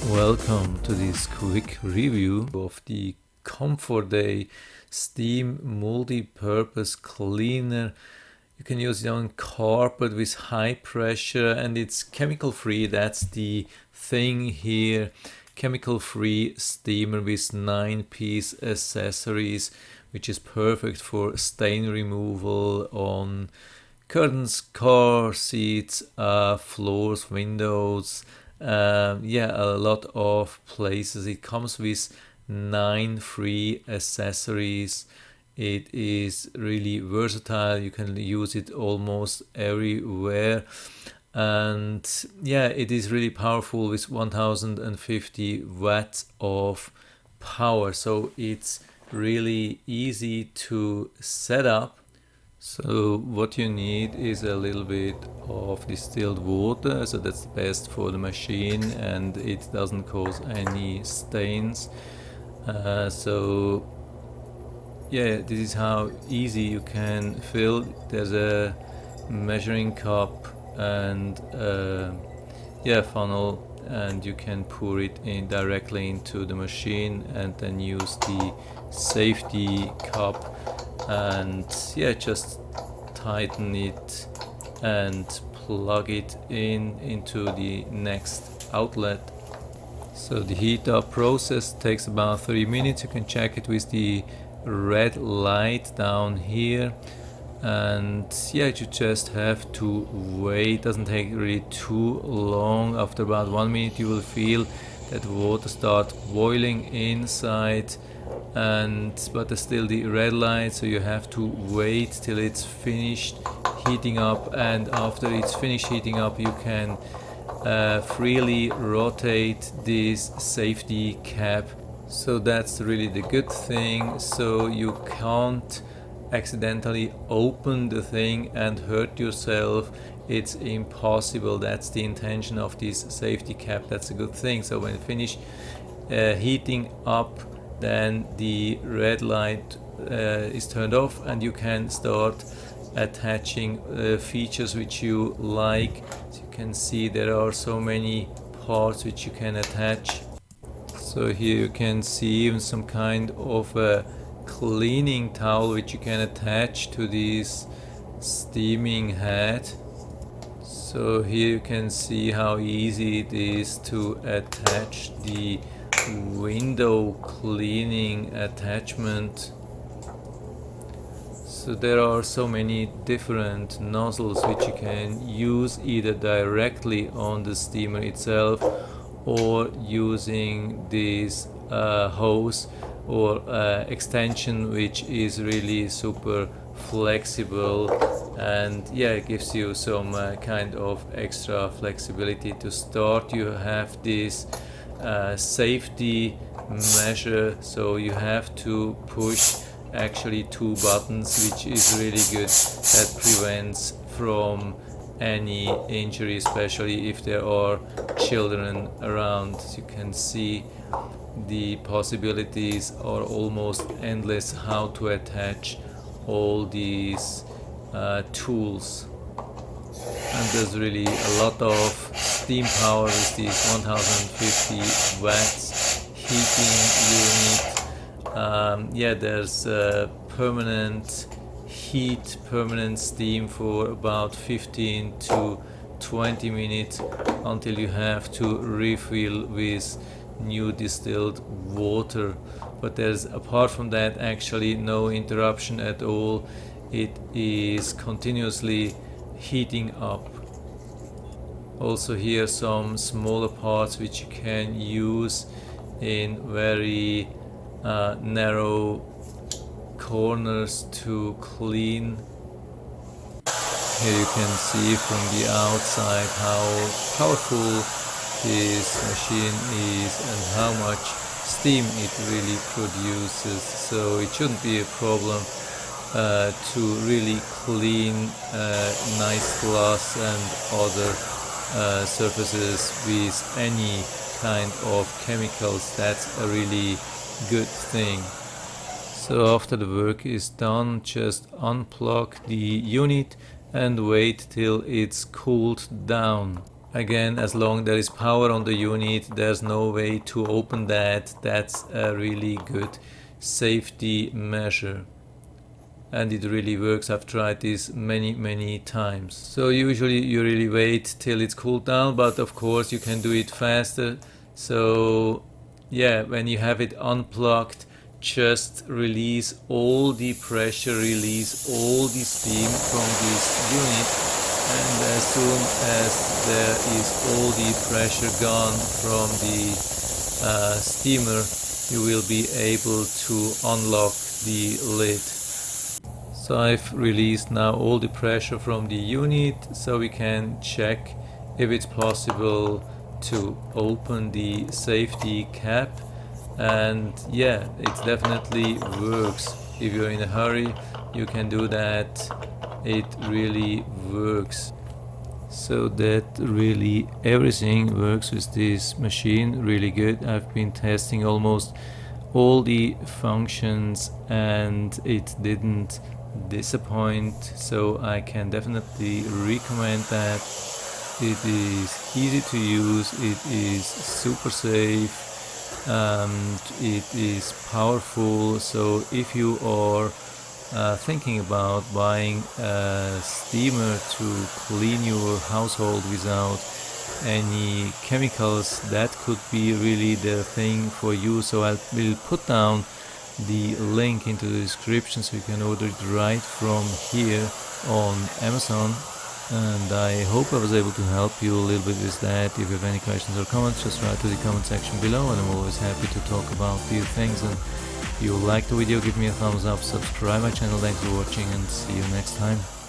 Welcome to this quick review of the Comforday steam multi-purpose cleaner. You can use it on carpet with high pressure and it's chemical free. That's the thing here. Chemical free steamer with 9-piece accessories, which is perfect for stain removal on curtains, car seats, floors, windows. A lot of places. It comes with 9 free accessories. It is really versatile. You can use it almost everywhere. And yeah, it is really powerful with 1050 watts of power. So it's really easy to set up. So what you need is a little bit of distilled water, so that's best for the machine and it doesn't cause any stains. This is how easy you can fill. There's a measuring cup and funnel, and you can pour it in directly into the machine and then use the safety cup and just tighten it and plug it into the next outlet. So the heat up process takes about 30 minutes. You can check it with the red light down here, and you just have to wait. It doesn't take really too long. After about 1 minute you will feel that water start boiling inside, but there's still the red light, so you have to wait till it's finished heating up, and after it's finished heating up you can freely rotate this safety cap. So that's really the good thing, so you can't accidentally open the thing and hurt yourself. It's impossible. That's the intention of this safety cap. That's a good thing. So when it finishes heating up, then the red light is turned off and you can start attaching features which you like. As you can see, there are so many parts which you can attach. So here you can see even some kind of a cleaning towel which you can attach to this steaming head. So here you can see how easy it is to attach the window cleaning attachment. So there are so many different nozzles which you can use either directly on the steamer itself or using this hose or extension, which is really super flexible, and it gives you some kind of extra flexibility. To start, you have this safety measure, so you have to push actually 2 buttons, which is really good. That prevents from any injury, especially if there are children around. As you can see, the possibilities are almost endless how to attach all these tools. And there's really a lot of steam power with this 1050 watts heating unit. There's permanent heat, permanent steam for about 15 to 20 minutes until you have to refill with new distilled water. But there's, apart from that, actually no interruption at all. It is continuously heating up. Also here some smaller parts which you can use in very narrow corners to clean. Here you can see from the outside how powerful this machine is and how much steam it really produces. So it shouldn't be a problem to really clean nice glass and other surfaces with any kind of chemicals. That's a really good thing. So after the work is done, just unplug the unit and wait till it's cooled down. Again, as long there is power on the unit, there's no way to open that. That's a really good safety measure. And it really works. I've tried this many times. So usually you really wait till it's cooled down, but of course you can do it faster. So yeah, when you have it unplugged, just release all the pressure, release all the steam from this unit, and as soon as there is all the pressure gone from the steamer, you will be able to unlock the lid. So I've released now all the pressure from the unit, so we can check if it's possible to open the safety cap. And yeah, it definitely works. If you're in a hurry, you can do that. It really works. So that really everything works with this machine really good. I've been testing almost all the functions and it didn't disappoint, so I can definitely recommend that. It is easy to use, it is super safe, and it is powerful. So if you are thinking about buying a steamer to clean your household without any chemicals, that could be really the thing for you. So I will put down the link into the description so you can order it right from here on Amazon. And I hope I was able to help you a little bit with that. If you have any questions or comments, just write to the comment section below, and I'm always happy to talk about these things. And if you like the video, give me a thumbs up, subscribe my channel. Thanks for watching, and see you next time.